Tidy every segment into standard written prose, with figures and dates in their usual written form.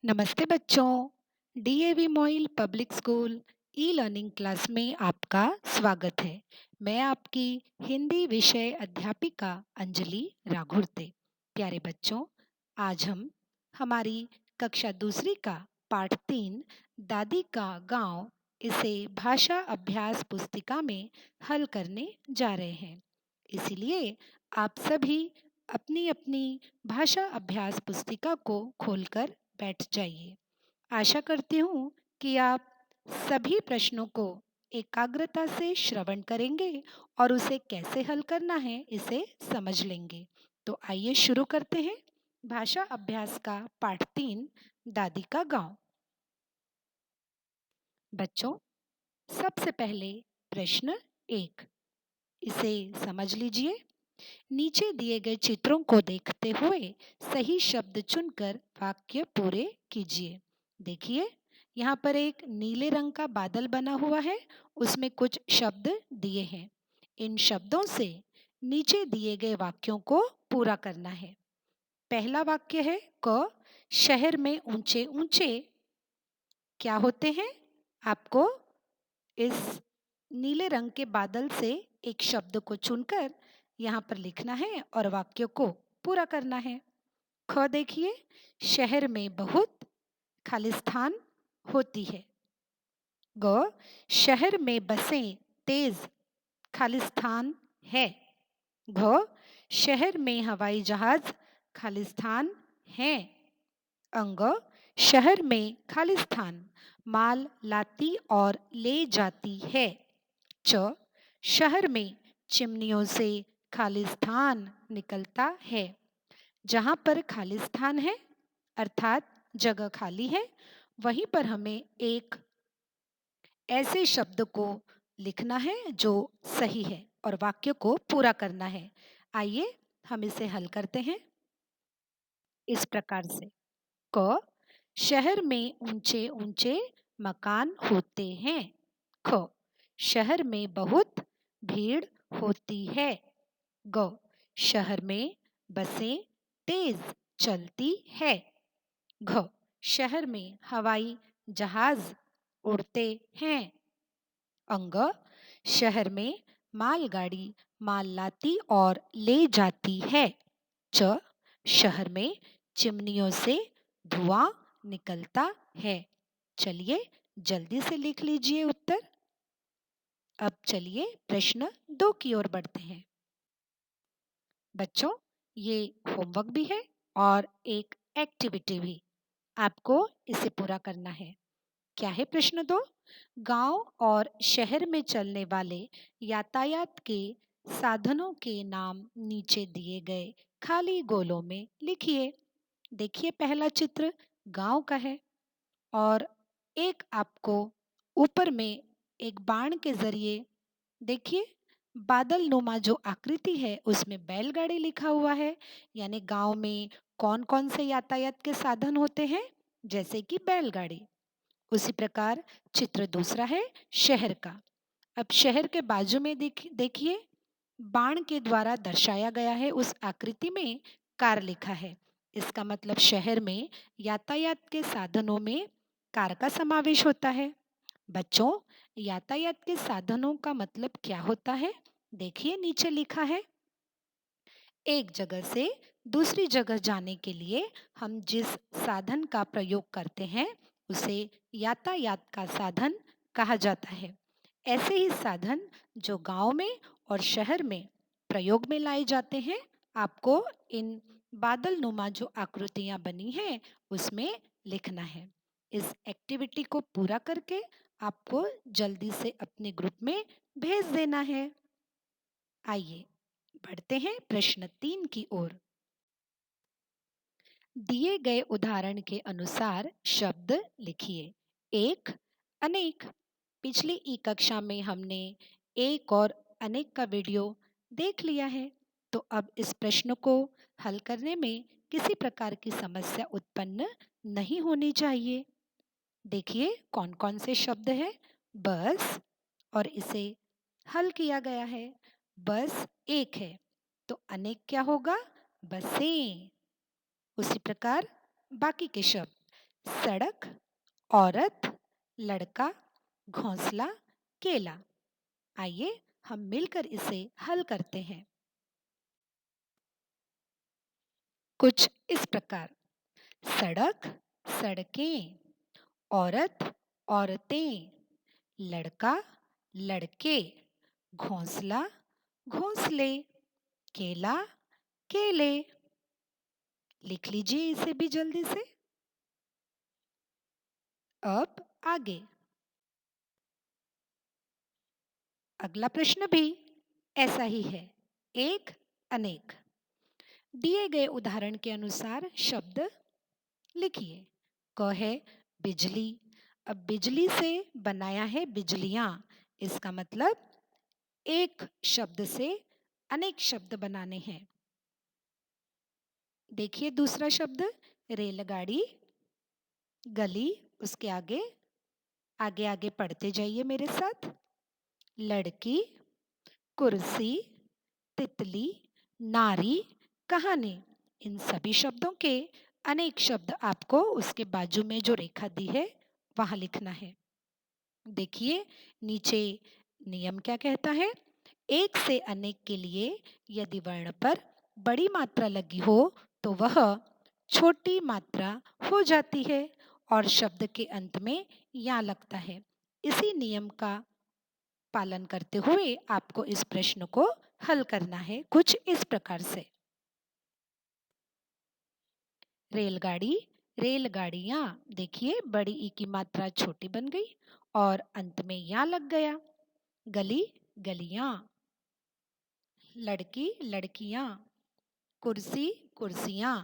नमस्ते बच्चों। DAV MOIL public school e learning class में आपका स्वागत है। मैं आपकी हिंदी विषय अध्यापिका अंजलि राघुर्ते। प्यारे बच्चों, आज हम हमारी कक्षा दूसरी का पाठ 3 दादी का गांव इसे भाषा अभ्यास पुस्तिका में हल करने जा रहे हैं। इसीलिए आप सभी अपनी अपनी भाषा अभ्यास पुस्तिका को खोलकर बैठ जाइए। आशा करती हूँ कि आप सभी प्रश्नों को एकाग्रता से श्रवण करेंगे और उसे कैसे हल करना है इसे समझ लेंगे। तो आइए शुरू करते हैं भाषा अभ्यास का पाठ 3 दादी का गांव। बच्चों, सबसे पहले प्रश्न 1 इसे समझ लीजिए। नीचे दिए गए चित्रों को देखते हुए सही शब्द चुनकर वाक्य पूरे कीजिए। देखिए, यहाँ पर एक नीले रंग का बादल बना हुआ है, उसमें कुछ शब्द दिए हैं। इन शब्दों से नीचे दिए गए वाक्यों को पूरा करना है। पहला वाक्य है क, शहर में ऊंचे ऊंचे क्या होते हैं? आपको इस नीले रंग के बादल से एक शब्द को चुनकर यहाँ पर लिखना है और वाक्य को पूरा करना है। ख देखिए, शहर में बहुत खालिस्तान होती है। ग, शहर में बसें तेज खालिस्तान है। घ, शहर में हवाई जहाज खालिस्तान है। अंग, शहर में खालिस्तान माल लाती और ले जाती है। च, शहर में चिमनियों से खालिस्तान निकलता है। जहाँ पर खालिस्तान है अर्थात जगह खाली है, वहीं पर हमें एक ऐसे शब्द को लिखना है जो सही है और वाक्य को पूरा करना है। आइए हम इसे हल करते हैं इस प्रकार से। क, शहर में ऊंचे ऊंचे मकान होते हैं। ख, शहर में बहुत भीड़ होती है। ग, शहर में बसें तेज चलती है। घ, शहर में हवाई जहाज उड़ते हैं। अंग, शहर में मालगाड़ी माल लाती और ले जाती है। च, शहर में चिमनियों से धुआं निकलता है। चलिए जल्दी से लिख लीजिए उत्तर। अब चलिए प्रश्न 2 की ओर बढ़ते हैं। बच्चों, ये होमवर्क भी है और एक एक्टिविटी भी। आपको इसे पूरा करना है। क्या है प्रश्न 2? गांव और शहर में चलने वाले यातायात के साधनों के नाम नीचे दिए गए खाली गोलों में लिखिए। देखिए, पहला चित्र गांव का है और एक आपको ऊपर में एक बाण के जरिए देखिए बादल नुमा जो आकृति है उसमें बैलगाड़ी लिखा हुआ है। यानी गांव में कौन कौन से यातायात के साधन होते हैं? जैसे कि बैलगाड़ी। उसी प्रकार चित्र दूसरा है शहर का। अब शहर के बाजू में देखिए बाण के द्वारा दर्शाया गया है, उस आकृति में कार लिखा है। इसका मतलब शहर में यातायात के साधनों में कार का समावेश होता है। बच्चों, यातायात के साधनों का मतलब क्या होता है? देखिए नीचे लिखा है, एक जगह से दूसरी जगह जाने के लिए हम जिस साधन का प्रयोग करते हैं उसे यातायात का साधन कहा जाता है। ऐसे ही साधन जो गांव में और शहर में प्रयोग में लाए जाते हैं, आपको इन बादल नुमा जो आकृतियां बनी हैं उसमें लिखना है। इस एक्टिविटी को पूरा करके आपको जल्दी से अपने ग्रुप में भेज देना है। आइए बढ़ते हैं प्रश्न 3 की ओर। दिए गए उदाहरण के अनुसार शब्द लिखिए। एक, अनेक। पिछली ई कक्षा में हमने एक और अनेक का वीडियो देख लिया है, तो अब इस प्रश्न को हल करने में किसी प्रकार की समस्या उत्पन्न नहीं होनी चाहिए। देखिए कौन कौन से शब्द है। बस, और इसे हल किया गया है। बस एक है तो अनेक क्या होगा? बसें। उसी प्रकार बाकी के शब्द सड़क, औरत, लड़का, घोंसला, केला। आइए हम मिलकर इसे हल करते हैं। कुछ इस प्रकार। सड़क, सड़कें, औरत, औरतें, लड़का, लड़के, घोंसला, घोंसले, केला, केले। लिख लीजिए इसे भी जल्दी से। अब आगे अगला प्रश्न भी ऐसा ही है। एक, अनेक। दिए गए उदाहरण के अनुसार शब्द लिखिए। क है बिजली। अब बिजली से बनाया है बिजलियां। इसका मतलब एक शब्द से अनेक शब्द बनाने हैं। देखिए दूसरा शब्द रेलगाड़ी, गली, उसके आगे आगे आगे पढ़ते जाइए मेरे साथ। लड़की, कुर्सी, तितली, नारी, कहानी। इन सभी शब्दों के अनेक शब्द आपको उसके बाजू में जो रेखा दी है वहां लिखना है। देखिए नीचे नियम क्या कहता है। एक से अनेक के लिए यदि वर्ण पर बड़ी मात्रा लगी हो तो वह छोटी मात्रा हो जाती है और शब्द के अंत में या लगता है। इसी नियम का पालन करते हुए आपको इस प्रश्न को हल करना है कुछ इस प्रकार से। रेलगाड़ी, रेलगाड़ियां। देखिए बड़ी ई की मात्रा छोटी बन गई और अंत में या लग गया। गली, गलियां। लड़की, लड़कियां। कुर्सी, कुर्सियां।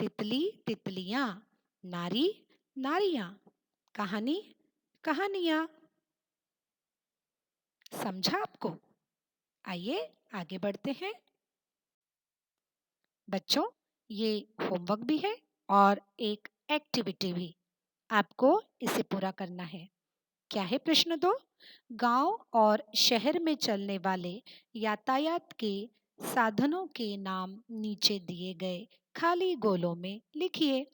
तितली, तितलियां। नारी, नारियां। कहानी, कहानियां। समझा आपको? आइए आगे बढ़ते हैं। बच्चों ये होमवर्क भी है और एक एक्टिविटी भी। आपको इसे पूरा करना है। क्या है प्रश्न 2। गांव और शहर में चलने वाले यातायात के साधनों के नाम नीचे दिए गए खाली गोलों में लिखिए।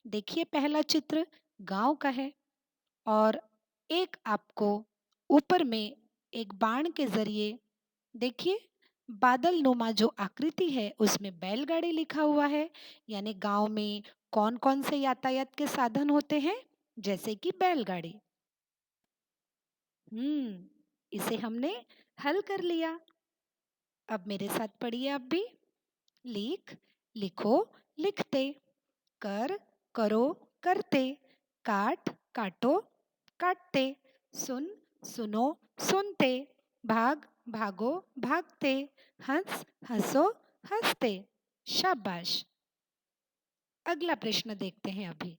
देखिए पहला चित्र गांव का है और एक आपको ऊपर में एक बाण के जरिए देखिए बादल नुमा जो आकृति है उसमें बैलगाड़ी लिखा हुआ है। यानी गांव में कौन कौन से यातायात के साधन होते हैं जैसे कि बैलगाड़ी। इसे हमने हल कर लिया। अब मेरे साथ पढ़िए आप भी। लिख, लिखो, लिखते। कर, करो, करते। काट, काटो, काटते। सुन, सुनो, सुनते। भाग, भागो, भागते। हंस, हंसो, हंसते। शाबाश। अगला प्रश्न देखते हैं अभी।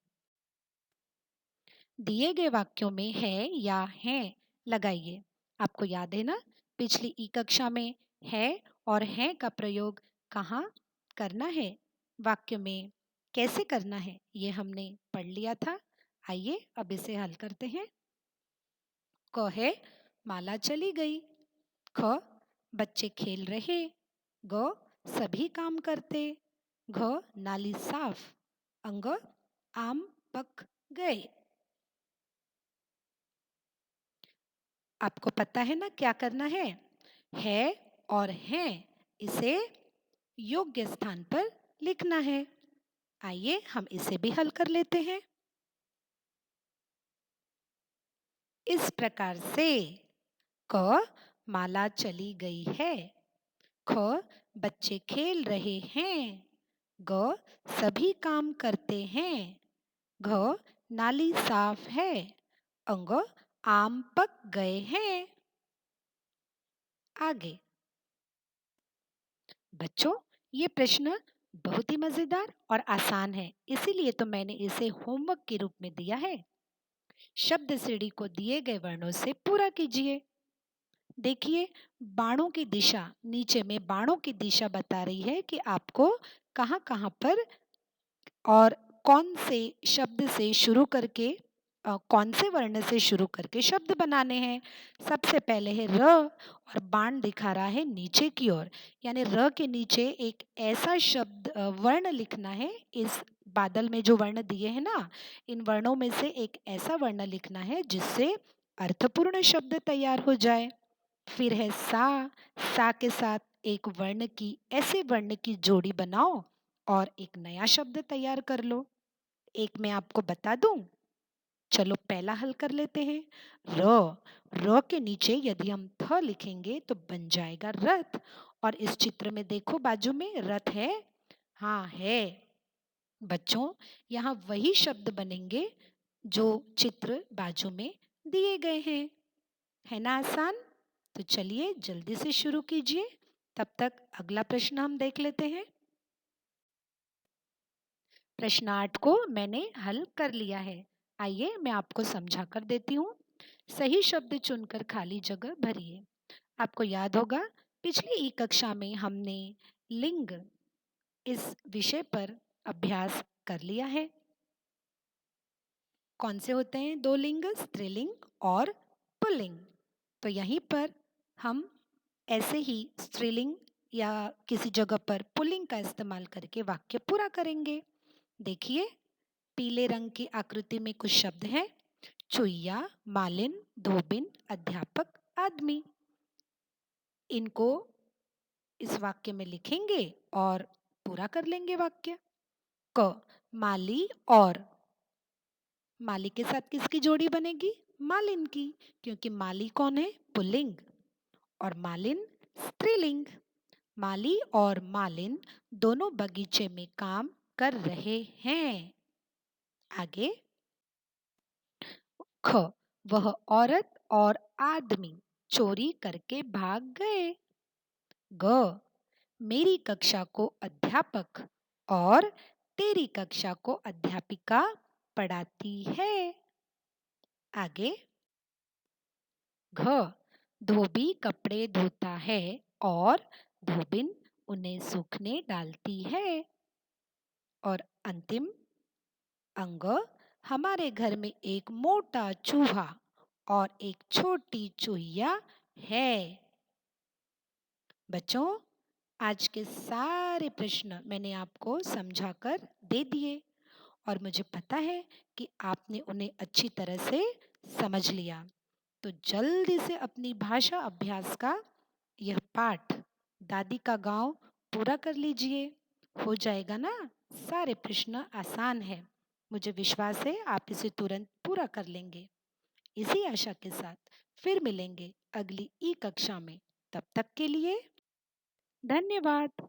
दिए गए वाक्यों में है या हैं लगाइए। आपको याद है ना पिछली ई कक्षा में है और हैं का प्रयोग कहाँ करना है, वाक्य में कैसे करना है, ये हमने पढ़ लिया था। आइए अब इसे हल करते हैं। क है माला चली गई। ख बच्चे खेल रहे। ग सभी काम करते। घ नाली साफ। अंग आम पक गए। आपको पता है ना क्या करना है और हैं इसे योग्य स्थान पर लिखना है। आइए हम इसे भी हल कर लेते हैं इस प्रकार से। क माला चली गई है। ख बच्चे खेल रहे हैं। ग सभी काम करते हैं। घ नाली साफ है। अंग आम पक गए हैं। आगे बच्चों ये प्रश्न बहुत ही मजेदार और आसान है, इसीलिए तो मैंने इसे होमवर्क के रूप में दिया है। शब्द सीढ़ी को दिए गए वर्णों से पूरा कीजिए। देखिए बाणों की दिशा, नीचे में बाणों की दिशा बता रही है कि आपको कहाँ कहाँ पर और कौन से शब्द से शुरू करके कौन से वर्ण से शुरू करके शब्द बनाने हैं। सबसे पहले है र और बाण दिखा रहा है नीचे की ओर, यानी र के नीचे एक ऐसा शब्द वर्ण लिखना है। इस बादल में जो वर्ण दिए हैं ना, इन वर्णों में से एक ऐसा वर्ण लिखना है जिससे अर्थपूर्ण शब्द तैयार हो जाए। फिर है सा के साथ एक वर्ण की ऐसे वर्ण की जोड़ी बनाओ और एक नया शब्द तैयार कर लो। एक मैं आपको बता दूं, चलो पहला हल कर लेते हैं। र के नीचे यदि हम थ लिखेंगे तो बन जाएगा रथ। और इस चित्र में देखो बाजू में रथ है। हाँ है। बच्चों, यहाँ वही शब्द बनेंगे जो चित्र बाजू में दिए गए हैं। है ना आसान? तो चलिए जल्दी से शुरू कीजिए। तब तक अगला प्रश्न हम देख लेते हैं। प्रश्न 8 को मैंने हल कर लिया है। आइए मैं आपको समझा कर देती हूँ। सही शब्द चुनकर खाली जगह भरिए। आपको याद होगा पिछली ई कक्षा में हमने लिंग इस विषय पर अभ्यास कर लिया है। कौन से होते हैं दो लिंग? स्त्रीलिंग और पुल्लिंग। तो यहीं पर हम ऐसे ही स्त्रीलिंग या किसी जगह पर पुल्लिंग का इस्तेमाल करके वाक्य पूरा करेंगे। देखिए, पीले रंग की आकृति में कुछ शब्द हैं। चुईया, मालिन, धोबिन, अध्यापक, आदमी। इनको इस वाक्य में लिखेंगे और पूरा कर लेंगे वाक्य। क माली और, माली के साथ किसकी जोड़ी बनेगी? मालिन की, क्योंकि माली कौन है? पुल्लिंग और मालिन स्त्रीलिंग। माली और मालिन दोनों बगीचे में काम कर रहे हैं। आगे ख वह औरत और आदमी चोरी करके भाग गए। ग मेरी कक्षा को अध्यापक और तेरी कक्षा को अध्यापिका पढ़ाती है। आगे घ धोबी कपड़े धोता है और धोबिन उन्हें सूखने डालती है। और अंतिम अंग हमारे घर में एक मोटा चूहा और एक छोटी चूहिया है। बच्चों, आज के सारे प्रश्न मैंने आपको समझाकर दे दिए और मुझे पता है कि आपने उन्हें अच्छी तरह से समझ लिया। तो जल्दी से अपनी भाषा अभ्यास का यह पाठ दादी का गांव पूरा कर लीजिए। हो जाएगा ना? सारे प्रश्न आसान है। मुझे विश्वास है आप इसे तुरंत पूरा कर लेंगे। इसी आशा के साथ फिर मिलेंगे अगली ई कक्षा में। तब तक के लिए धन्यवाद।